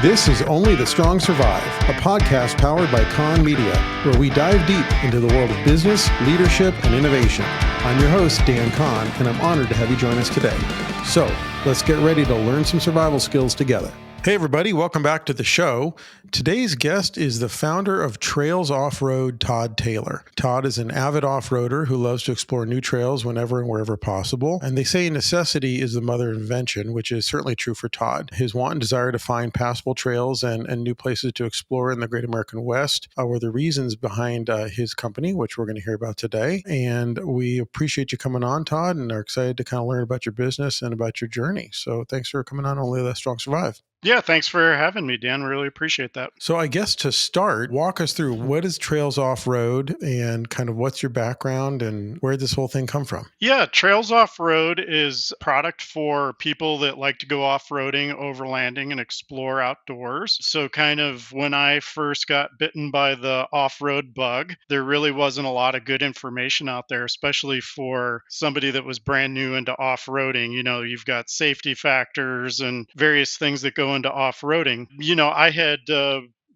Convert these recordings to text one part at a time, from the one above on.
This is Only the Strong Survive, a podcast powered by Con Media, where we dive deep into the world of business, leadership, and innovation. I'm your host, Dan Kahn, and I'm honored to have you join us today. So, let's get ready to learn some survival skills together. Hey everybody, welcome back to the show. Today's guest is the founder of Trails Offroad, Todd Taylor. Todd is an avid off-roader who loves to explore new trails whenever and wherever possible. And they say necessity is the mother of invention, which is certainly true for Todd. His want and desire to find passable trails and new places to explore in the Great American West were the reasons behind his company, which we're going to hear about today. And we appreciate you coming on, Todd, and are excited to kind of learn about your business and about your journey. So thanks for coming on Only the Strong Survive. Yeah, thanks for having me, Dan. Really appreciate that. So I guess to start, walk us through what is Trails Offroad and kind of what's your background and where did this whole thing come from? Yeah, Trails Offroad is a product for people that like to go off-roading, overlanding, and explore outdoors. So kind of when I first got bitten by the off-road bug, there really wasn't a lot of good information out there, especially for somebody that was brand new into off-roading. You know, you've got safety factors and various things that go into off-roading. You know, I had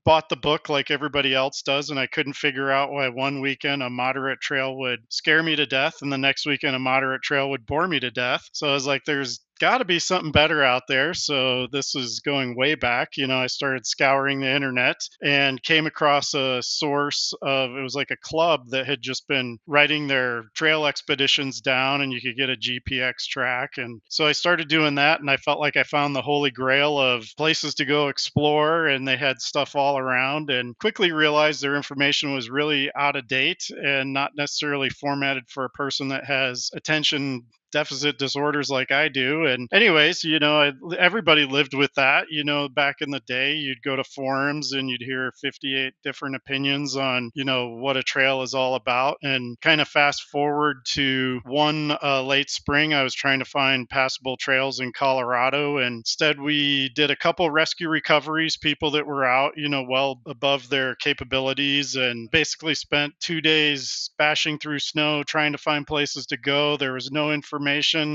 bought the book like everybody else does, and I couldn't figure out why one weekend a moderate trail would scare me to death and the next weekend a moderate trail would bore me to death. So I was like, there's got to be something better out there. So this is going way back. You know, I started scouring the internet and came across a source of, it was like a club that had just been writing their trail expeditions down and you could get a GPX track. And so I started doing that and I felt like I found the holy grail of places to go explore, and they had stuff all around, and quickly realized their information was really out of date and not necessarily formatted for a person that has attention deficit disorders like I do. And anyways, you know, everybody lived with that. You know, back in the day, you'd go to forums and you'd hear 58 different opinions on, you know, what a trail is all about. And kind of fast forward to one late spring, I was trying to find passable trails in Colorado. And instead, we did a couple rescue recoveries, people that were out, you know, well above their capabilities, and basically spent 2 days bashing through snow, trying to find places to go. There was no information,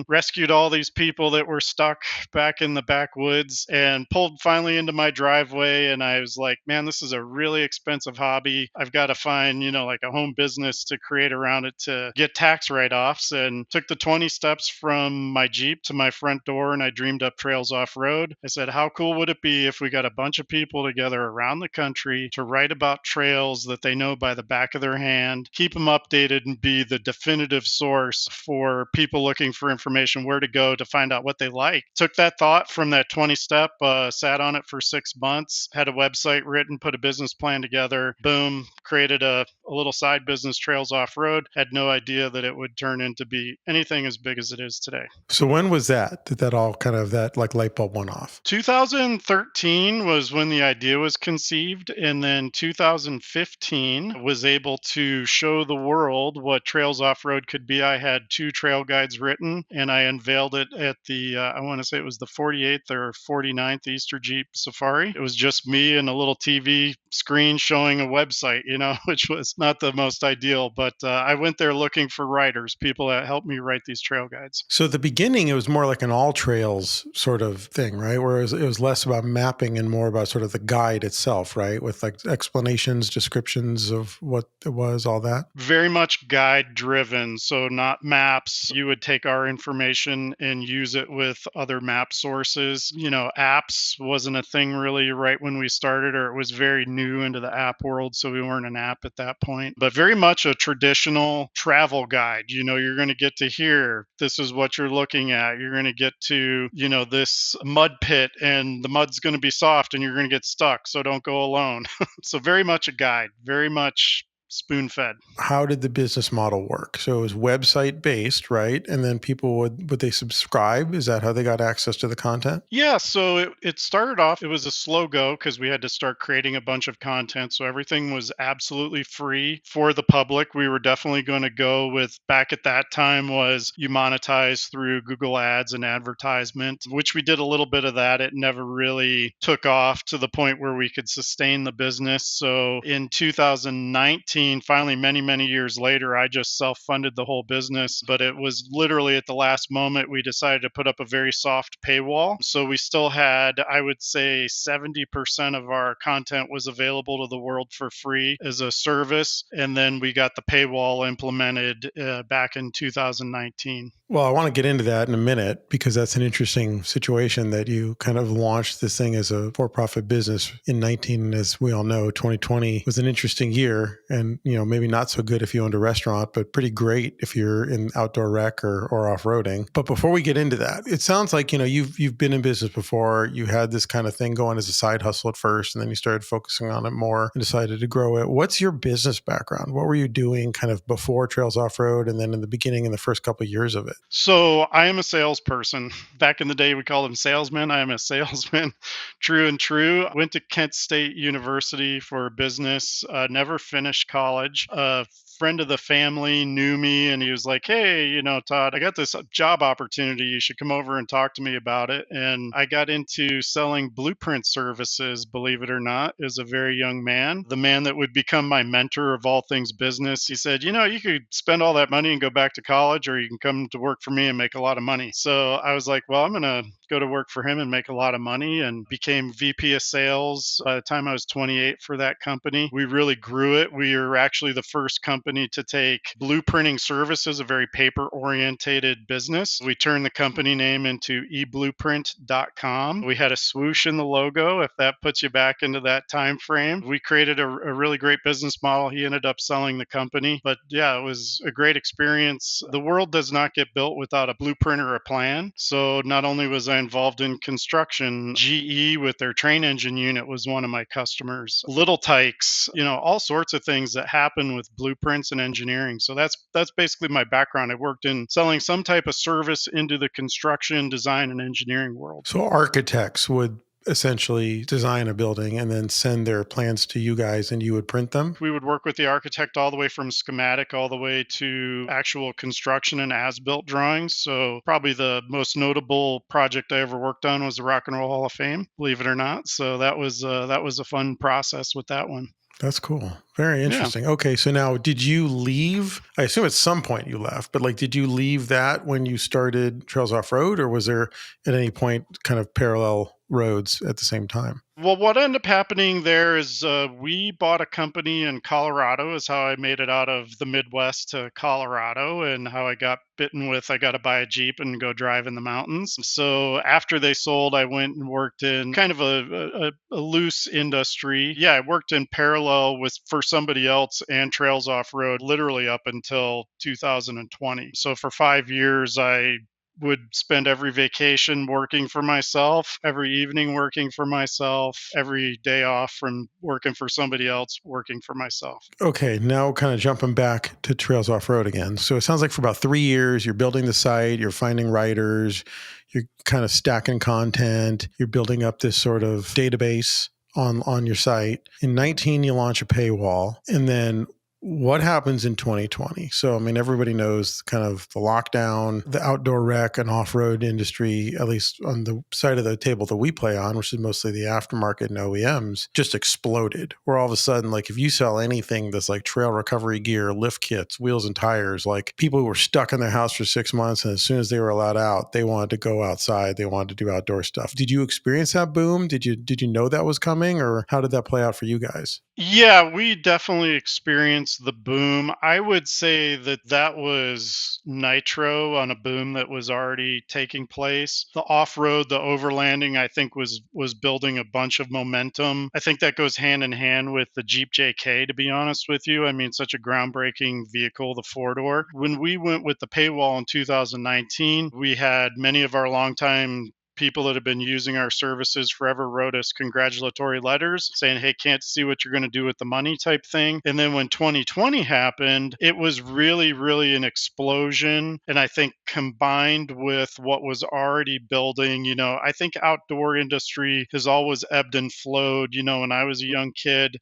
rescued all these people that were stuck back in the backwoods, and pulled finally into my driveway. And I was like, man, this is a really expensive hobby. I've got to find, you know, like a home business to create around it to get tax write-offs, and took the 20 steps from my Jeep to my front door, and I dreamed up Trails Off-Road. I said, how cool would it be if we got a bunch of people together around the country to write about trails that they know by the back of their hand, keep them updated, and be the definitive source for people looking for information where to go to find out what they like. Took that thought from that 20 step, sat on it for 6 months, had a website written, put a business plan together, boom, created a little side business, Trails Off-Road. Had no idea that it would turn into be anything as big as it is today. So when was that? Did that all kind of, that like light bulb went off? 2013 was when the idea was conceived, and then 2015 was able to show the world what Trails Off-Road could be. I had 2 trail guides written, and I unveiled it at the, I want to say it was the 48th or 49th Easter Jeep Safari. It was just me and a little TV screen showing a website, you know, which was not the most ideal, but I went there looking for writers, people that helped me write these trail guides. So at the beginning, it was more like an all trails sort of thing, right? Whereas it was less about mapping and more about sort of the guide itself, right? With like explanations, descriptions of what it was, all that. Very much guide driven. So not maps. You would take our information and use it with other map sources. You know, apps wasn't a thing really right when we started, or it was very new into the app world. So we weren't an app at that point, but very much a traditional travel guide. You know, you're going to get to here. This is what you're looking at. You're going to get to, you know, this mud pit, and the mud's going to be soft and you're going to get stuck. So don't go alone. So very much a guide, very much spoon-fed. How did the business model work? So it was website based, right? And then people would they subscribe? Is that how they got access to the content? Yeah, so it started off, it was a slow go because we had to start creating a bunch of content. So everything was absolutely free for the public. We were definitely going to go with, back at that time, was you monetize through Google Ads and advertisement, which we did a little bit of that. It never really took off to the point where we could sustain the business. So in 2019, 2019, finally, many, many years later, I just self funded the whole business. But it was literally at the last moment we decided to put up a very soft paywall. So we still had, I would say, 70% of our content was available to the world for free as a service. And then we got the paywall implemented back in 2019. Well, I want to get into that in a minute because that's an interesting situation that you kind of launched this thing as a for-profit business in 19. As we all know, 2020 was an interesting year, and maybe not so good if you owned a restaurant, but pretty great if you're in outdoor rec or off-roading. But before we get into that, it sounds like you've been in business before. You had this kind of thing going as a side hustle at first, and then you started focusing on it more and decided to grow it. What's your business background? What were you doing kind of before Trails Off-Road, and then in the beginning, in the first couple of years of it? So I am a salesperson. Back in the day, we called them salesmen. I am a salesman, true and true. Went to Kent State University for business. Never finished college. A friend of the family knew me, and he was like, "Hey, Todd, I got this job opportunity. You should come over and talk to me about it." And I got into selling blueprint services, believe it or not, as a very young man. The man that would become my mentor of all things business. He said, "You could spend all that money and go back to college, or you can come to work for me and make a lot of money." So I was like, well, I'm going to go to work for him and make a lot of money, and became VP of sales by the time I was 28 for that company. We really grew it. We were actually the first company to take blueprinting services, a very paper orientated business. We turned the company name into eblueprint.com. We had a swoosh in the logo, if that puts you back into that time frame. We created a really great business model. He ended up selling the company, but yeah, it was a great experience. The world does not get built without a blueprint or a plan. So not only was I involved in construction, GE with their train engine unit was one of my customers. Little Tykes, all sorts of things that happen with blueprints and engineering. So that's basically my background. I worked in selling some type of service into the construction, design, and engineering world. So architects would essentially design a building and then send their plans to you guys and you would print them? We would work with the architect all the way from schematic all the way to actual construction and as-built drawings. So probably the most notable project I ever worked on was the Rock and Roll Hall of Fame, believe it or not. So that was a fun process with that one. That's cool. Very interesting. Yeah. Okay. So now did you leave? I assume at some point you left, but did you leave that when you started Trails Off-Road, or was there at any point kind of parallel roads at the same time? Well, what ended up happening there is we bought a company in Colorado, is how I made it out of the Midwest to Colorado, and how I got bitten with I got to buy a Jeep and go drive in the mountains. So after they sold, I went and worked in kind of a loose industry. Yeah, I worked in parallel for somebody else and Trails Off-Road literally up until 2020. So for 5 years, I would spend every vacation working for myself, every evening working for myself, every day off from working for somebody else, working for myself. Okay, now kind of jumping back to Trails Off-Road again. So it sounds like for about 3 years, you're building the site, you're finding writers, you're kind of stacking content, you're building up this sort of database on your site. In 19, you launch a paywall, and then what happens in 2020? So, everybody knows kind of the lockdown, the outdoor rec and off-road industry, at least on the side of the table that we play on, which is mostly the aftermarket and OEMs, just exploded. Where all of a sudden, if you sell anything that's like trail recovery gear, lift kits, wheels and tires, people who were stuck in their house for 6 months, and as soon as they were allowed out, they wanted to go outside. They wanted to do outdoor stuff. Did you experience that boom? Did you know that was coming, or how did that play out for you guys? Yeah, we definitely experienced the boom. I would say that was nitro on a boom that was already taking place. The off-road, the overlanding, I think was building a bunch of momentum. I think that goes hand in hand with the Jeep JK, to be honest with you. Such a groundbreaking vehicle, the four-door. When we went with the paywall in 2019, we had many of our longtime people that have been using our services forever wrote us congratulatory letters saying, "Hey, can't see what you're going to do with the money," type thing. And then when 2020 happened, it was really, really an explosion. And I think combined with what was already building, I think outdoor industry has always ebbed and flowed. When I was a young kid,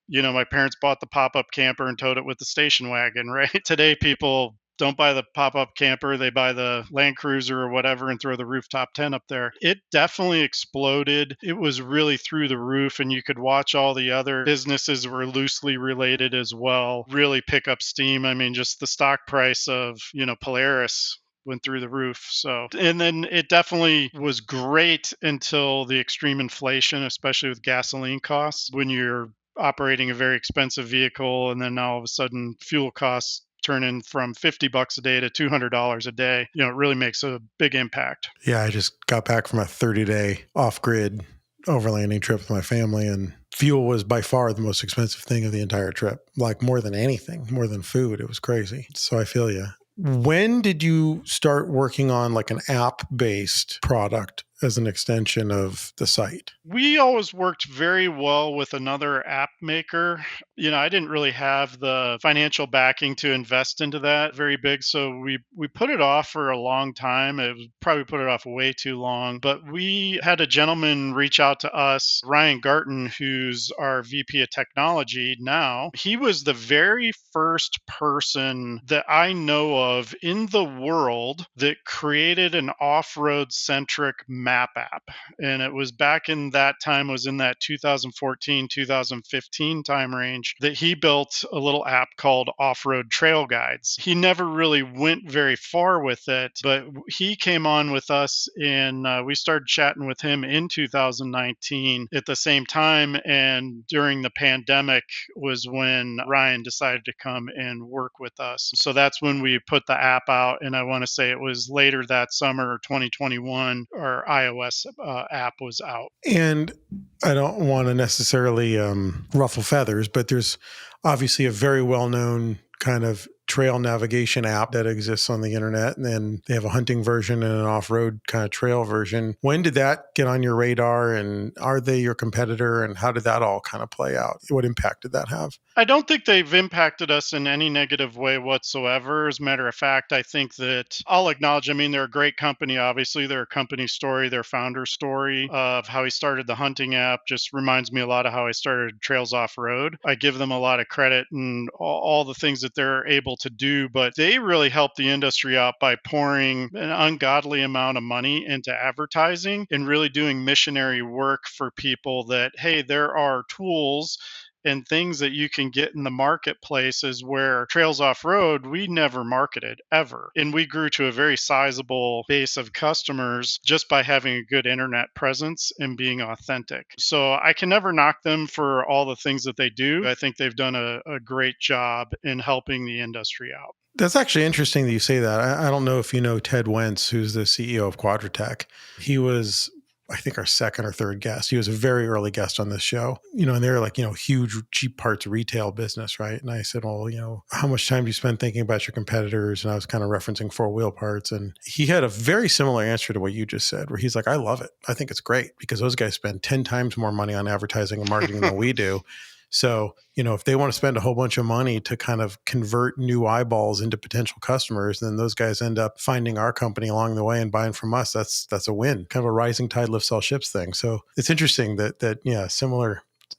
my parents bought the pop-up camper and towed it with the station wagon, right? Today, people don't buy the pop-up camper, they buy the Land Cruiser or whatever and throw the rooftop tent up there. It definitely exploded. It was really through the roof, and you could watch all the other businesses were loosely related as well really pick up steam. I mean, just the stock price of, Polaris went through the roof. So, and then it definitely was great until the extreme inflation, especially with gasoline costs, when you're operating a very expensive vehicle and then all of a sudden fuel costs turning from $50 a day to $200 a day, it really makes a big impact. Yeah, I just got back from a 30-day off-grid overlanding trip with my family, and fuel was by far the most expensive thing of the entire trip. Like more than anything, more than food. It was crazy. So I feel you. When did you start working on like an app-based product as an extension of the site? We always worked very well with another app maker. I didn't really have the financial backing to invest into that very big. So we put it off for a long time. It was probably put it off way too long. But we had a gentleman reach out to us, Ryan Garton, who's our VP of technology now. He was the very first person that I know of in the world that created an off-road centric map app. And it was back in that time, was in that 2014 2015 time range, that he built a little app called Offroad Trail Guides. He never really went very far with it, but he came on with us and we started chatting with him in 2019 at the same time. And during the pandemic was when Ryan decided to come and work with us. So that's when we put the app out. And I want to say it was later that summer, 2021, our iOS app was out. And I don't want to necessarily ruffle feathers, but there's obviously a very well-known kind of trail navigation app that exists on the internet. And then they have a hunting version and an off-road kind of trail version. When did that get on your radar, and are they your competitor, and how did that all kind of play out? What impact did that have? I don't think they've impacted us in any negative way whatsoever. As a matter of fact, I think that I'll acknowledge, they're a great company. Obviously, their company story, their founder story of how he started the hunting app just reminds me a lot of how I started Trails Off Road. I give them a lot of credit and all the things that they're able to do, but they really helped the industry out by pouring an ungodly amount of money into advertising and really doing missionary work for people that, hey, there are tools and things that you can get in the marketplaces where Trails Off Road, we never marketed ever. And we grew to a very sizable base of customers just by having a good internet presence and being authentic. So I can never knock them for all the things that they do. I think they've done a great job in helping the industry out. That's actually interesting that you say that. I don't know if you know Ted Wentz, who's the CEO of Quadratech. He was, I think, our second or third guest. He was a very early guest on this show, and they're like, huge cheap parts retail business, right? And I said, well, how much time do you spend thinking about your competitors? And I was kind of referencing four-wheel parts. And he had a very similar answer to what you just said, where he's like, I love it. I think it's great because those guys spend 10 times more money on advertising and marketing than we do. So, if they want to spend a whole bunch of money to kind of convert new eyeballs into potential customers, then those guys end up finding our company along the way and buying from us. That's a win. Kind of a rising tide lifts all ships thing. So it's interesting that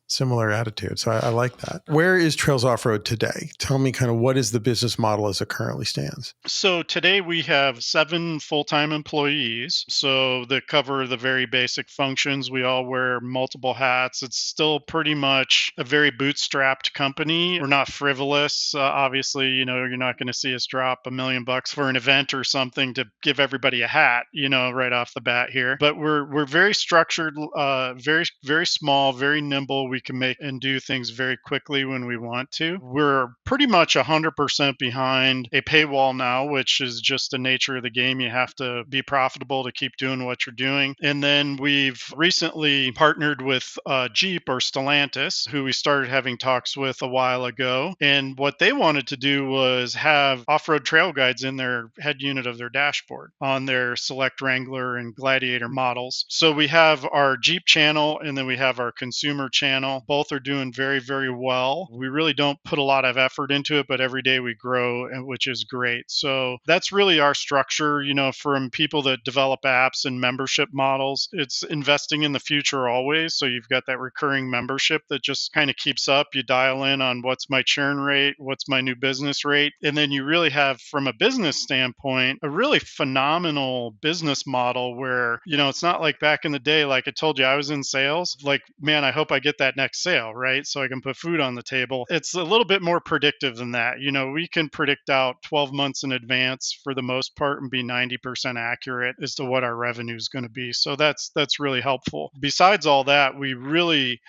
similar attitude. So I like that. Where is Trails Off-Road today? Tell me kind of what is the business model as it currently stands? So today we have 7 full-time employees. So that cover the very basic functions. We all wear multiple hats. It's still pretty much a very bootstrapped company. We're not frivolous. Obviously, you're not going to see us drop $1 million for an event or something to give everybody a hat, right off the bat here. But we're very structured, very, very small, very nimble. We can make and do things very quickly when we want to. We're pretty much 100% behind a paywall now, which is just the nature of the game. You have to be profitable to keep doing what you're doing. And then we've recently partnered with Jeep or Stellantis, who we started having talks with a while ago. And what they wanted to do was have off-road trail guides in their head unit of their dashboard on their Select Wrangler and Gladiator models. So we have our Jeep channel, and then we have our consumer channel channel. Both are doing very, very well. We really don't put a lot of effort into it, but every day we grow, which is great. So that's really our structure, from people that develop apps and membership models. It's investing in the future always. So you've got that recurring membership that just kind of keeps up. You dial in on what's my churn rate, what's my new business rate. And then you really have, from a business standpoint, a really phenomenal business model where, it's not like back in the day, like I told you, I was in sales. Like, man, I hope I get that next sale, right? So I can put food on the table. It's a little bit more predictive than that. We can predict out 12 months in advance for the most part and be 90% accurate as to what our revenue is going to be. So that's really helpful. Besides all that, we really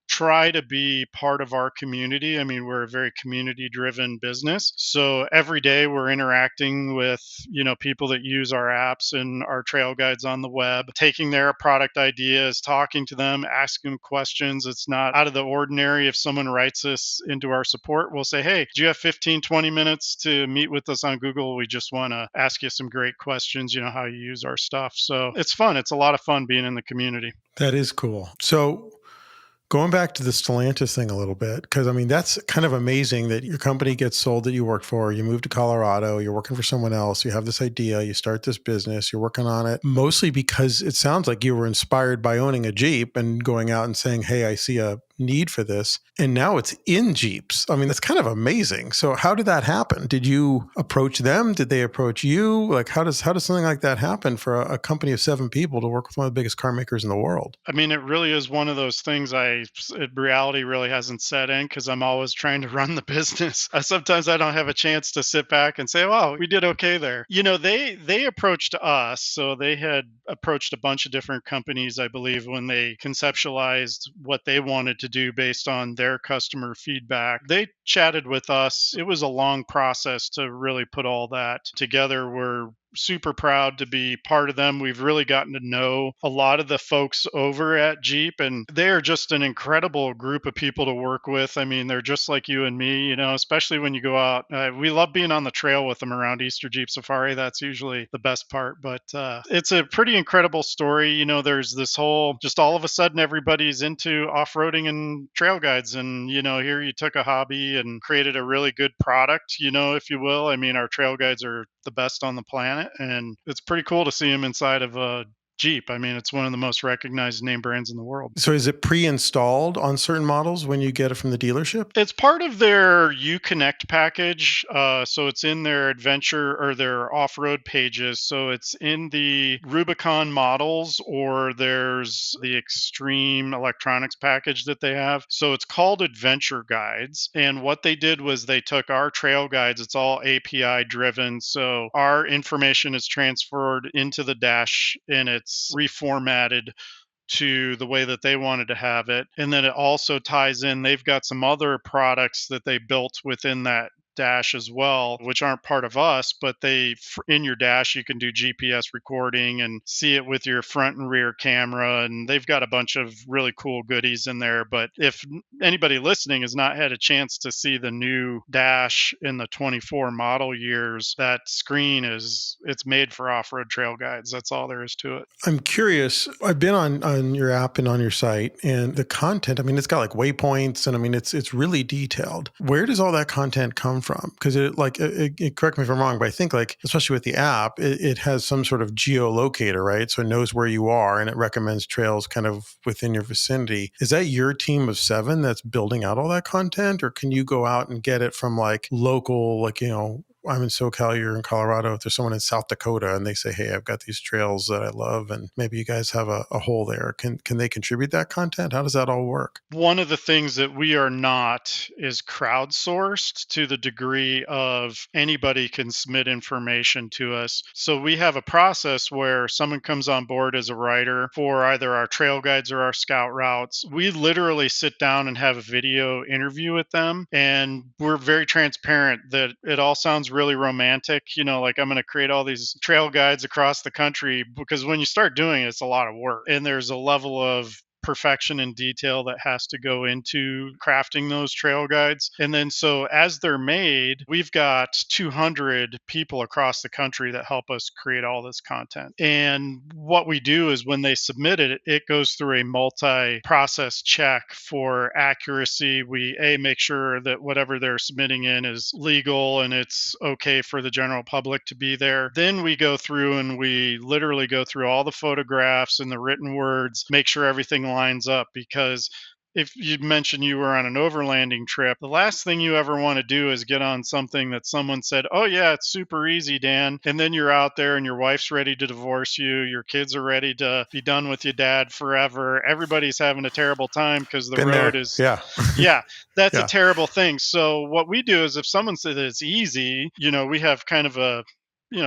try to be part of our community. I mean, we're a very community driven business. So every day we're interacting with, people that use our apps and our trail guides on the web, taking their product ideas, talking to them, asking them questions. It's not out of the ordinary. If someone writes us into our support, we'll say, hey, do you have 15, 20 minutes to meet with us on Google? We just want to ask you some great questions, how you use our stuff. So it's fun. It's a lot of fun being in the community. That is cool. So going back to the Stellantis thing a little bit, because that's kind of amazing that your company gets sold that you work for, you move to Colorado, you're working for someone else, you have this idea, you start this business, you're working on it, mostly because it sounds like you were inspired by owning a Jeep and going out and saying, hey, I see a need for this. And now it's in Jeeps. That's kind of amazing. So how did that happen? Did you approach them? Did they approach you? Like, how does something like that happen for a company of 7 people to work with one of the biggest car makers in the world? It really is one of those things reality really hasn't set in because I'm always trying to run the business. Sometimes I don't have a chance to sit back and say, wow, we did okay there. They approached us. So they had approached a bunch of different companies, I believe, when they conceptualized what they wanted to do based on their customer feedback. They chatted with us. It was a long process to really put all that together. We're super proud to be part of them. We've really gotten to know a lot of the folks over at Jeep, and they are just an incredible group of people to work with. They're just like you and me, especially when you go out. We love being on the trail with them around Easter Jeep Safari. That's usually the best part, but it's a pretty incredible story. There's this whole, just all of a sudden, everybody's into off-roading and trail guides. And, here you took a hobby and created a really good product, if you will. Our trail guides are the best on the planet, and it's pretty cool to see them inside of a Jeep. It's one of the most recognized name brands in the world. So is it pre-installed on certain models when you get it from the dealership? It's part of their Uconnect package. So it's in their adventure or their off-road pages. So it's in the Rubicon models, or there's the Extreme electronics package that they have. So it's called Adventure Guides. And what they did was they took our trail guides. It's all API driven. So our information is transferred into the dash, and it's reformatted to the way that they wanted to have it. And then it also ties in, they've got some other products that they built within that dash as well, which aren't part of us, but in your dash, you can do GPS recording and see it with your front and rear camera. And they've got a bunch of really cool goodies in there. But if anybody listening has not had a chance to see the new dash in the 24 model years, that screen it's made for off-road trail guides. That's all there is to it. I'm curious. I've been on your app and on your site, and the content, it's got like waypoints, and it's really detailed. Where does all that content come from? Because correct me if I'm wrong, but I think, like, especially with the app, it has some sort of geolocator, right? So it knows where you are and it recommends trails kind of within your vicinity. Is that your team of 7 that's building out all that content, or can you go out and get it from like local, like, I'm in SoCal, you're in Colorado, if there's someone in South Dakota and they say, hey, I've got these trails that I love and maybe you guys have a hole there. Can they contribute that content? How does that all work? One of the things that we are not is crowdsourced to the degree of anybody can submit information to us. So we have a process where someone comes on board as a writer for either our trail guides or our scout routes. We literally sit down and have a video interview with them, and we're very transparent that it all sounds really romantic, like I'm going to create all these trail guides across the country, because when you start doing it, it's a lot of work, and there's a level of perfection and detail that has to go into crafting those trail guides. And then so as they're made, we've got 200 people across the country that help us create all this content. And what we do is when they submit it, it goes through a multi-process check for accuracy. We make sure that whatever they're submitting in is legal and it's okay for the general public to be there. Then we go through and we literally go through all the photographs and the written words, make sure everything lines up, because if you mentioned you were on an overlanding trip, the last thing you ever want to do is get on something that someone said, oh, yeah, it's super easy, Dan. And then you're out there and your wife's ready to divorce you. Your kids are ready to be done with your dad forever. Everybody's having a terrible time because the Been road there. is, Yeah. yeah, that's Yeah. a terrible thing. So what we do is if someone says it's easy, we have kind of a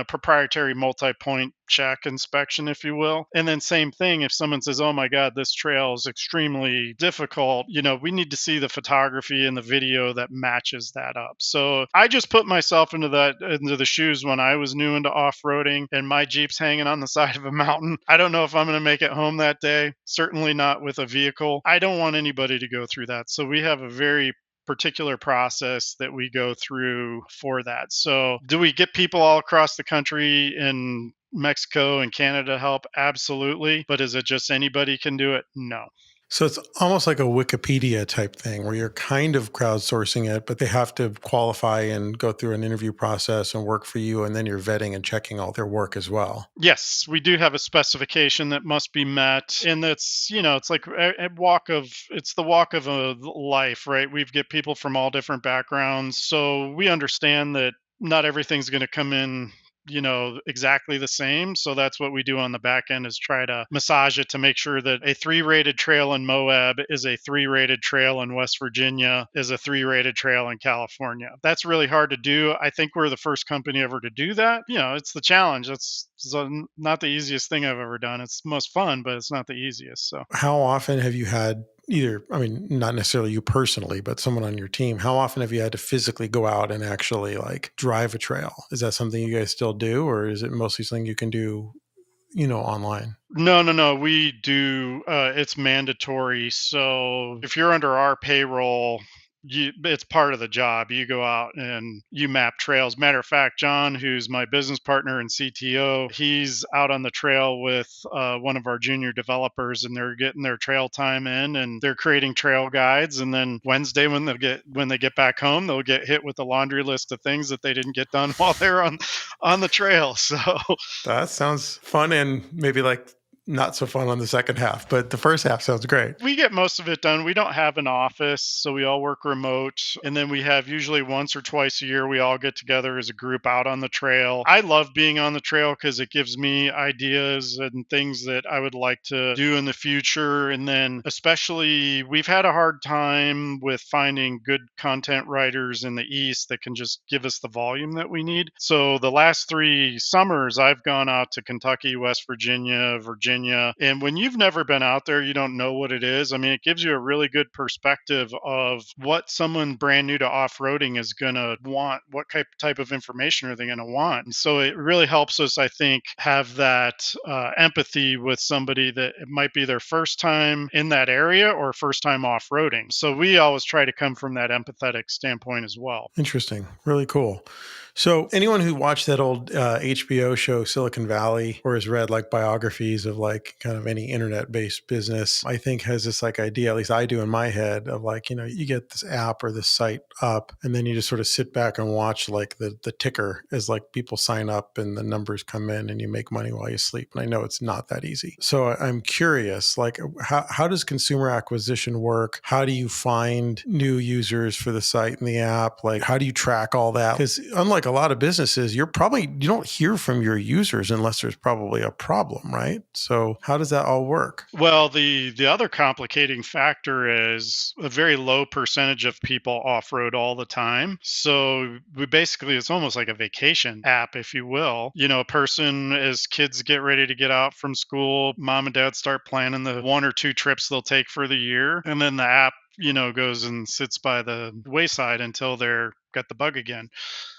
proprietary multi-point check inspection, if you will. And then same thing, if someone says, oh my God, this trail is extremely difficult, we need to see the photography and the video that matches that up. So I just put myself into the shoes when I was new into off-roading and my Jeep's hanging on the side of a mountain. I don't know if I'm going to make it home that day. Certainly not with a vehicle. I don't want anybody to go through that. So we have a very particular process that we go through for that. So do we get people all across the country in Mexico and Canada to help? Absolutely. But is it just anybody can do it? No. So it's almost like a Wikipedia type thing where you're kind of crowdsourcing it, but they have to qualify and go through an interview process and work for you. And then you're vetting and checking all their work as well. Yes, we do have a specification that must be met. And that's, it's like it's the walk of a life, right? We get people from all different backgrounds. So we understand that not everything's going to come in exactly the same. So that's what we do on the back end is try to massage it to make sure that a 3-rated trail in Moab is a 3-rated trail in West Virginia, is a 3-rated trail in California. That's really hard to do. I think we're the first company ever to do that. It's the challenge. It's not the easiest thing I've ever done. It's most fun, but it's not the easiest. So How often have you had not necessarily you personally, but someone on your team, how often have you had to physically go out and actually like drive a trail? Is that something you guys still do, or is it mostly something you can do, online? No. We do. It's mandatory. So if you're under our payroll, it's part of the job. You go out and you map trails. Matter of fact, John, who's my business partner and CTO, he's out on the trail with one of our junior developers, and they're getting their trail time in, and they're creating trail guides. And then Wednesday, when they get back home, they'll get hit with a laundry list of things that they didn't get done while they're on the trail. So That sounds fun, and maybe like not so fun on the second half, but the first half sounds great. we get most of it done. We don't have an office, so we all work remote. And then we have usually once or twice a year, we all get together as a group out on the trail. I love being on the trail because it gives me ideas and things that I would like to do in the future. And then, especially, we've had a hard time with finding good content writers in the East that can just give us the volume that we need. So, the last 3 summers, I've gone out to Kentucky, West Virginia, and when you've never been out there, you don't know what it is. I mean, it gives you a really good perspective of what someone brand new to off-roading is going to want. What type of information are they going to want? And so it really helps us, I think, have that empathy with somebody that it might be their first time in that area or first time off-roading. So we always try to come from that empathetic standpoint as well. Interesting. Really cool. So anyone who watched that old HBO show Silicon Valley or has read like biographies of like kind of any internet-based business, I think has this like idea, at least I do in my head, of like, you get this app or this site up and then you just sort of sit back and watch like the ticker as like people sign up and the numbers come in and you make money while you sleep. And I know it's not that easy. So I'm curious, like how does consumer acquisition work? How do you find new users for the site and the app? Like how do you track all that? Because unlike a lot of businesses, you don't hear from your users unless there's probably a problem, right? So how does that all work? Well, the other complicating factor is a very low percentage of people off-road all the time. So it's almost like a vacation app, if you will. A person, as kids get ready to get out from school, mom and dad start planning the 1 or 2 trips they'll take for the year. And then the app goes and sits by the wayside until they're got the bug again.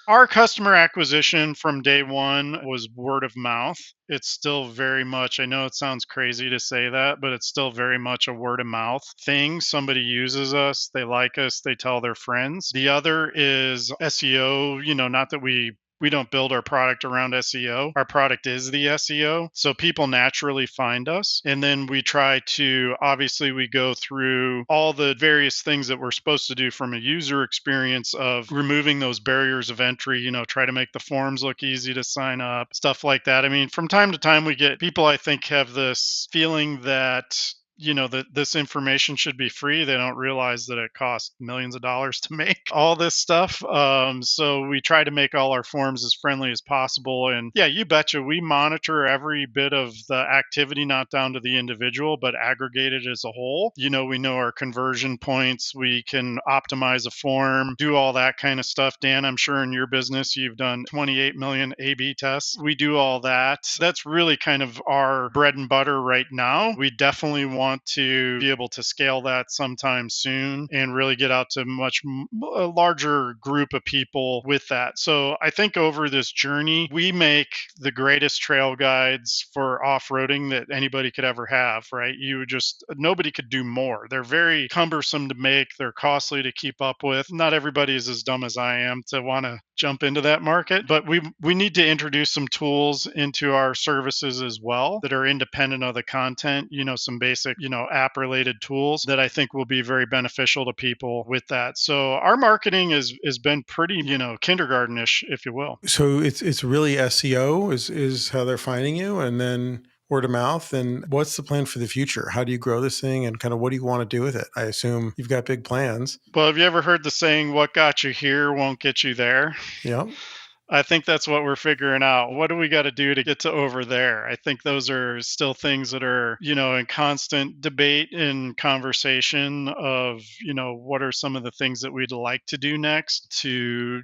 Our customer acquisition from day one was word of mouth. It's still very much, I know it sounds crazy to say that, but it's still very much a word of mouth thing. Somebody uses us, they like us, they tell their friends. The other is SEO, not that we don't build our product around SEO. Our product is the SEO. So people naturally find us. And then we try to, obviously, we go through all the various things that we're supposed to do from a user experience of removing those barriers of entry, try to make the forms look easy to sign up, stuff like that. I mean, from time to time, we get people, I think, have this feeling that that this information should be free. They don't realize that it costs millions of dollars to make all this stuff. So we try to make all our forms as friendly as possible. And yeah, you betcha, we monitor every bit of the activity, not down to the individual, but aggregated as a whole. We know our conversion points. We can optimize a form, do all that kind of stuff. Dan, I'm sure in your business, you've done 28 million A/B tests. We do all that. That's really kind of our bread and butter right now. We definitely want to be able to scale that sometime soon and really get out to a larger group of people with that. So I think over this journey, we make the greatest trail guides for off-roading that anybody could ever have, right? Nobody could do more. They're very cumbersome to make. They're costly to keep up with. Not everybody is as dumb as I am to want to jump into that market, but we need to introduce some tools into our services as well that are independent of the content, some basic, app related tools that I think will be very beneficial to people with that. So our marketing has been pretty, kindergartenish, if you will. So it's really SEO is how they're finding you, and then word of mouth. And what's the plan for the future? How do you grow this thing, and kind of what do you want to do with it? I assume you've got big plans. Well, have you ever heard the saying, what got you here won't get you there? Yeah. I think that's what we're figuring out. What do we got to do to get to over there? I think those are still things that are, in constant debate and conversation of, what are some of the things that we'd like to do next to,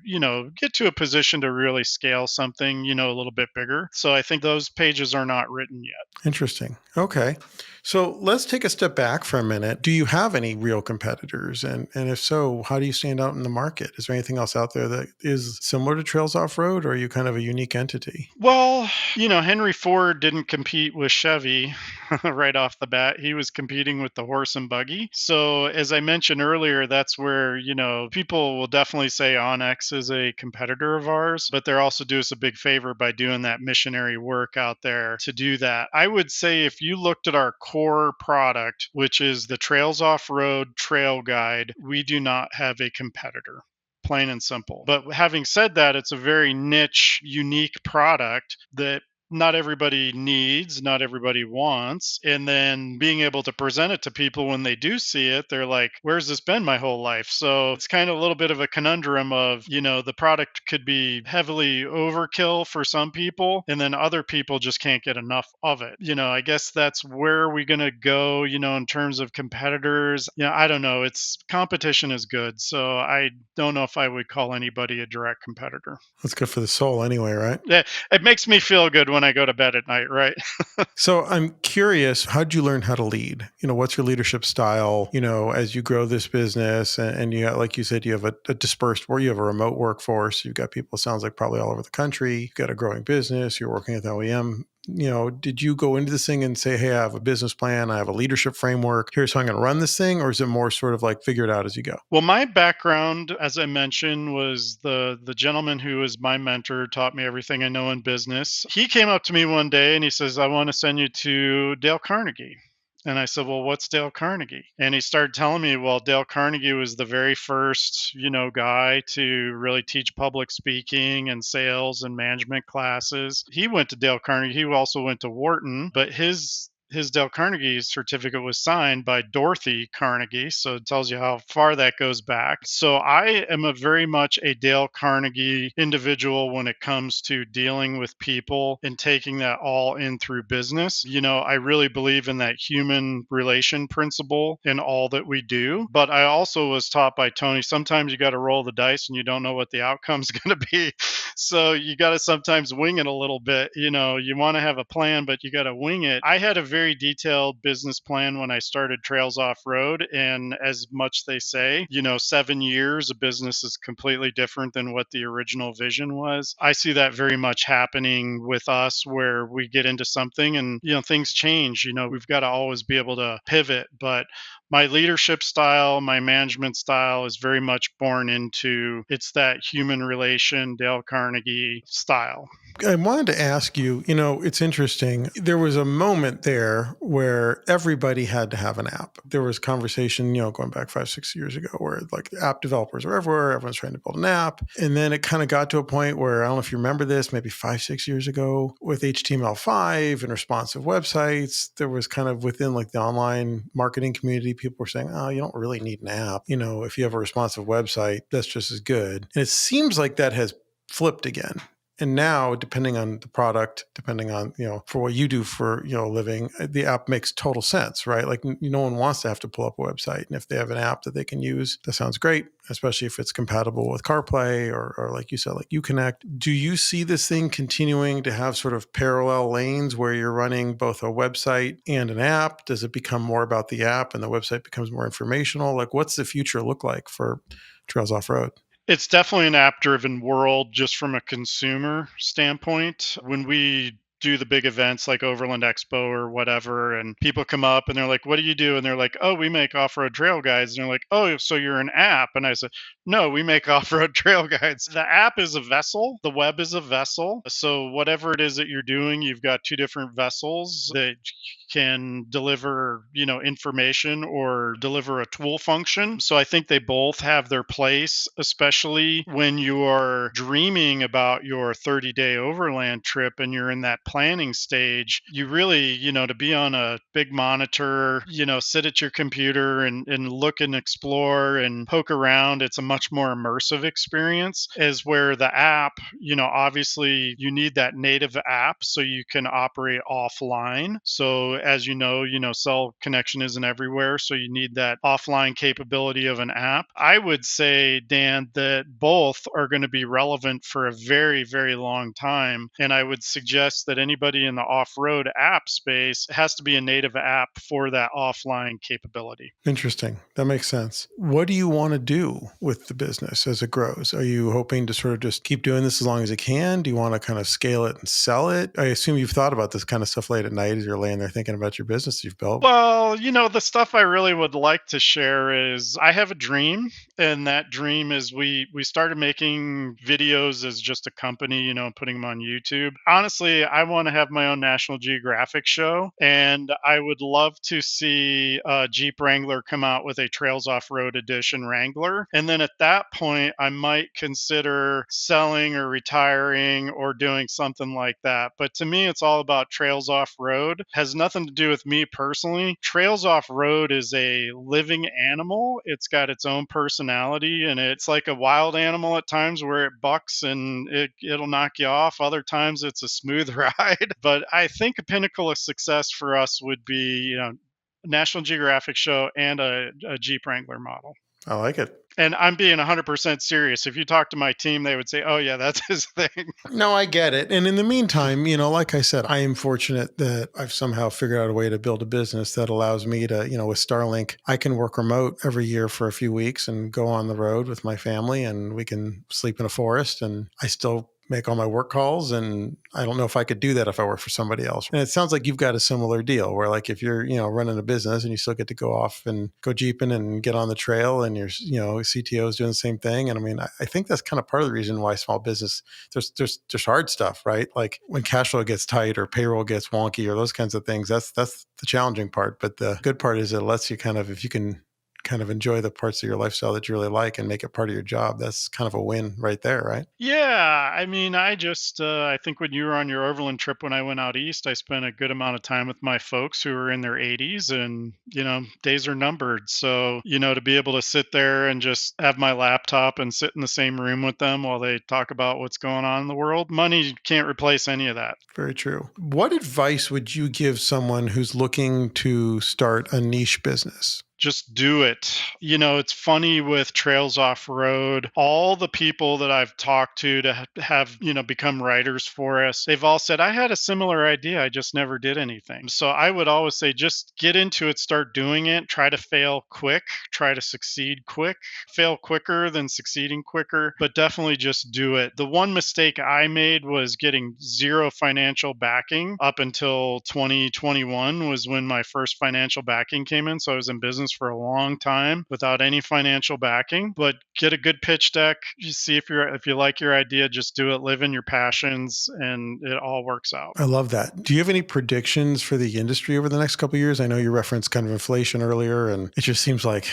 get to a position to really scale something, a little bit bigger. So I think those pages are not written yet. Interesting. Okay. So let's take a step back for a minute. Do you have any real competitors? And if so, how do you stand out in the market? Is there anything else out there that is similar to Trails Off-Road, or are you kind of a unique entity? Well, Henry Ford didn't compete with Chevy right off the bat. He was competing with the horse and buggy. So as I mentioned earlier, that's where, people will definitely say Onyx is a competitor of ours, but they're also doing us a big favor by doing that missionary work out there to do that. I would say if you looked at our core product, which is the Trails Off-Road Trail Guide, we do not have a competitor. Plain and simple. But having said that, it's a very niche, unique product that not everybody needs, not everybody wants. And then being able to present it to people when they do see it, they're like, where's this been my whole life? So it's kind of a little bit of a conundrum of, the product could be heavily overkill for some people, and then other people just can't get enough of it. I guess that's where we're going to go, in terms of competitors. I don't know. Competition is good. So I don't know if I would call anybody a direct competitor. That's good for the soul anyway, right? Yeah, it makes me feel good when I go to bed at night, right? So I'm curious, how did you learn how to lead? What's your leadership style, as you grow this business and you, like you said, you have a dispersed, where you have a remote workforce. You've got people, it sounds like probably all over the country. You've got a growing business. You're working with OEM. Did you go into this thing and say, hey, I have a business plan, I have a leadership framework, here's how I'm going to run this thing? Or is it more sort of like figure it out as you go? Well, my background, as I mentioned, was the gentleman who was my mentor, taught me everything I know in business. He came up to me one day and he says, I want to send you to Dale Carnegie. And I said, well, what's Dale Carnegie? And he started telling me, well, Dale Carnegie was the very first, guy to really teach public speaking and sales and management classes. He went to Dale Carnegie. He also went to Wharton, but his Dale Carnegie certificate was signed by Dorothy Carnegie. So it tells you how far that goes back. So I am very much a Dale Carnegie individual when it comes to dealing with people and taking that all in through business. I really believe in that human relation principle in all that we do. But I also was taught by Tony, sometimes you got to roll the dice and you don't know what the outcome's going to be. So you got to sometimes wing it a little bit. You want to have a plan, but you got to wing it. I had a very very detailed business plan when I started Trails Off Road. And as much they say, 7 years, a business is completely different than what the original vision was. I see that very much happening with us where we get into something and, things change. We've got to always be able to pivot. But my leadership style, my management style is very much born into it's that human relation, Dale Carnegie style. I wanted to ask you, it's interesting. There was a moment there where everybody had to have an app. There was conversation, going back 5-6 years ago where like app developers are everywhere. Everyone's trying to build an app. And then it kind of got to a point where, I don't know if you remember this, maybe 5-6 years ago with HTML5 and responsive websites, there was kind of within like the online marketing community, people were saying, oh, you don't really need an app. If you have a responsive website, that's just as good. And it seems like that has flipped again. And now, depending on the product, depending on, for what you do for, a living, the app makes total sense, right? Like no one wants to have to pull up a website. And if they have an app that they can use, that sounds great, especially if it's compatible with CarPlay or like you said, like Uconnect. Do you see this thing continuing to have sort of parallel lanes where you're running both a website and an app? Does it become more about the app and the website becomes more informational? Like what's the future look like for Trails Off-Road? It's definitely an app-driven world just from a consumer standpoint. When we do the big events like Overland Expo or whatever, and people come up and they're like, what do you do? And they're like, oh, we make off-road trail guides. And they're like, oh, so you're an app? And I said, no, we make off-road trail guides. The app is a vessel. The web is a vessel. So whatever it is that you're doing, you've got two different vessels that can deliver, information or deliver a tool function. So I think they both have their place, especially when you are dreaming about your 30-day overland trip and you're in that planning stage. You really, to be on a big monitor, sit at your computer and look and explore and poke around. It's a much more immersive experience, as where the app, obviously you need that native app so you can operate offline. So as cell connection isn't everywhere. So you need that offline capability of an app. I would say, Dan, that both are going to be relevant for a very, very long time. And I would suggest that anybody in the off-road app space has to be a native app for that offline capability. Interesting. That makes sense. What do you want to do with the business as it grows? Are you hoping to sort of just keep doing this as long as you can? Do you want to kind of scale it and sell it? I assume you've thought about this kind of stuff late at night as you're laying there thinking about your business you've built. Well, the stuff I really would like to share is I have a dream, and that dream is we started making videos as just a company, putting them on YouTube. Honestly, I want to have my own National Geographic show, and I would love to see Jeep Wrangler come out with a Trails Off-Road Edition Wrangler. And then at that point, I might consider selling or retiring or doing something like that. But to me, it's all about Trails Off-Road. Has nothing to do with me personally. Trails Off-Road is a living animal. It's got its own personality, and it's like a wild animal at times where it bucks and it'll knock you off. Other times it's a smooth ride. But I think a pinnacle of success for us would be, National Geographic show and a Jeep Wrangler model. I like it. And I'm being 100% serious. If you talk to my team, they would say, oh, yeah, that's his thing. No, I get it. And in the meantime, like I said, I am fortunate that I've somehow figured out a way to build a business that allows me to, with Starlink, I can work remote every year for a few weeks and go on the road with my family, and we can sleep in a forest, and I still make all my work calls. And I don't know if I could do that if I work for somebody else. And it sounds like you've got a similar deal where like if you're, running a business and you still get to go off and go jeeping and get on the trail, and your, CTO is doing the same thing. And I mean, I think that's kind of part of the reason why small business, there's hard stuff, right? Like when cash flow gets tight or payroll gets wonky or those kinds of things, that's the challenging part. But the good part is it lets you kind of, if you can kind of enjoy the parts of your lifestyle that you really like and make it part of your job, that's kind of a win right there, right? Yeah. I mean, I just, I think when you were on your overland trip, when I went out east, I spent a good amount of time with my folks who are in their 80s, and, days are numbered. So, to be able to sit there and just have my laptop and sit in the same room with them while they talk about what's going on in the world, money can't replace any of that. Very true. What advice would you give someone who's looking to start a niche business? Just do it. It's funny with Trails Off Road, all the people that I've talked to have, become writers for us, they've all said, I had a similar idea. I just never did anything. So I would always say, just get into it, start doing it, try to fail quick, try to succeed quick, fail quicker than succeeding quicker, but definitely just do it. The one mistake I made was getting zero financial backing up until 2021 was when my first financial backing came in. So I was in business for a long time without any financial backing, but get a good pitch deck. You see if you like your idea, just do it, live in your passions, and it all works out. I love that. Do you have any predictions for the industry over the next couple of years? I know you referenced kind of inflation earlier, and it just seems like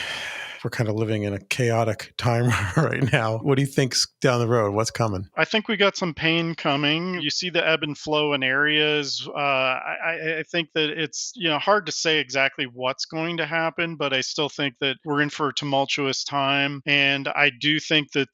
we're kind of living in a chaotic time right now. What do you think's down the road? What's coming? I think we got some pain coming. You see the ebb and flow in areas. I think that it's hard to say exactly what's going to happen, but I still think that we're in for a tumultuous time. And I do think that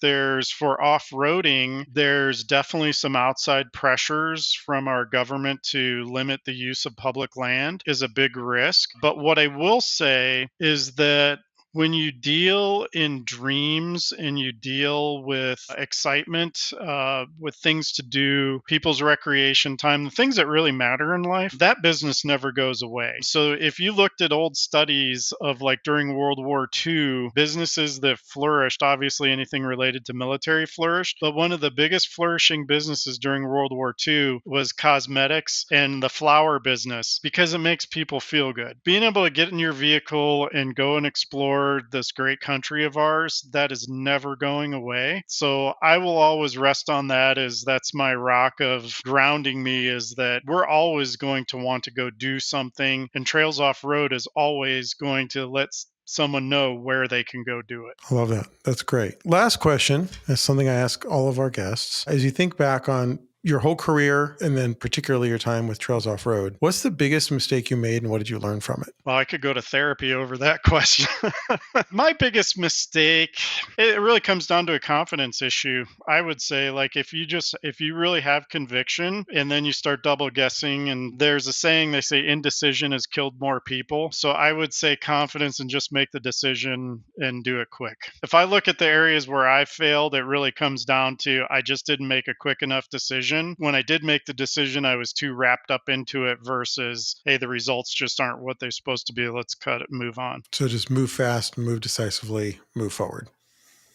for off-roading, there's definitely some outside pressures from our government to limit the use of public land is a big risk. But what I will say is that when you deal in dreams and you deal with excitement, with things to do, people's recreation time, the things that really matter in life, that business never goes away. So if you looked at old studies of like during World War II, businesses that flourished, obviously anything related to military flourished, but one of the biggest flourishing businesses during World War II was cosmetics and the flower business, because it makes people feel good. Being able to get in your vehicle and go and explore this great country of ours, that is never going away. So I will always rest on that, as that's my rock of grounding me, is that we're always going to want to go do something, and Trails Off Road is always going to let someone know where they can go do it. I love that. That's great. Last question. That's something I ask all of our guests. As you think back on your whole career, and then particularly your time with Trails Off Road, what's the biggest mistake you made and what did you learn from it? Well, I could go to therapy over that question. My biggest mistake, it really comes down to a confidence issue. I would say, like, if you really have conviction and then you start double guessing, and there's a saying, they say indecision has killed more people. So I would say confidence and just make the decision and do it quick. If I look at the areas where I failed, it really comes down to I just didn't make a quick enough decision. When I did make the decision, I was too wrapped up into it versus, hey, the results just aren't what they're supposed to be. Let's cut it and move on. So just move fast, move decisively, move forward.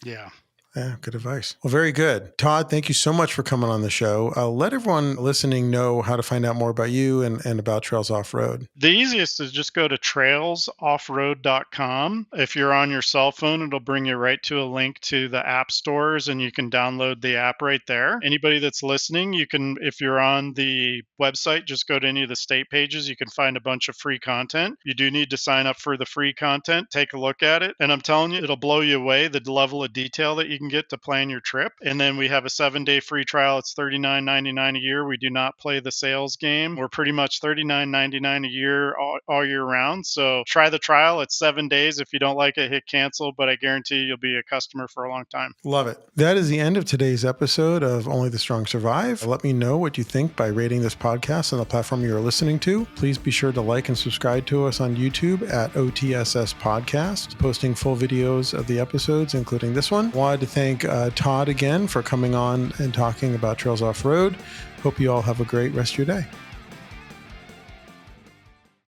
Yeah. Yeah, good advice. Well, very good. Todd, thank you so much for coming on the show. Let everyone listening know how to find out more about you and about Trails Off Road. The easiest is just go to trailsoffroad.com. If you're on your cell phone, it'll bring you right to a link to the app stores, and you can download the app right there. Anybody that's listening, you can, if you're on the website, just go to any of the state pages. You can find a bunch of free content. You do need to sign up for the free content. Take a look at it. And I'm telling you, it'll blow you away, the level of detail that you can get to plan your trip. And then we have a 7-day free trial. It's $39.99 a year. We do not play the sales game. We're pretty much $39.99 a year all year round. So try the trial. It's 7 days. If you don't like it, hit cancel, but I guarantee you'll be a customer for a long time. Love it. That is the end of today's episode of Only the Strong Survive. Let me know what you think by rating this podcast on the platform you're listening to. Please be sure to like and subscribe to us on YouTube at OTSS Podcast, posting full videos of the episodes, including this one. Wanted to thank Todd again for coming on and talking about Trails Off Road. Hope you all have a great rest of your day.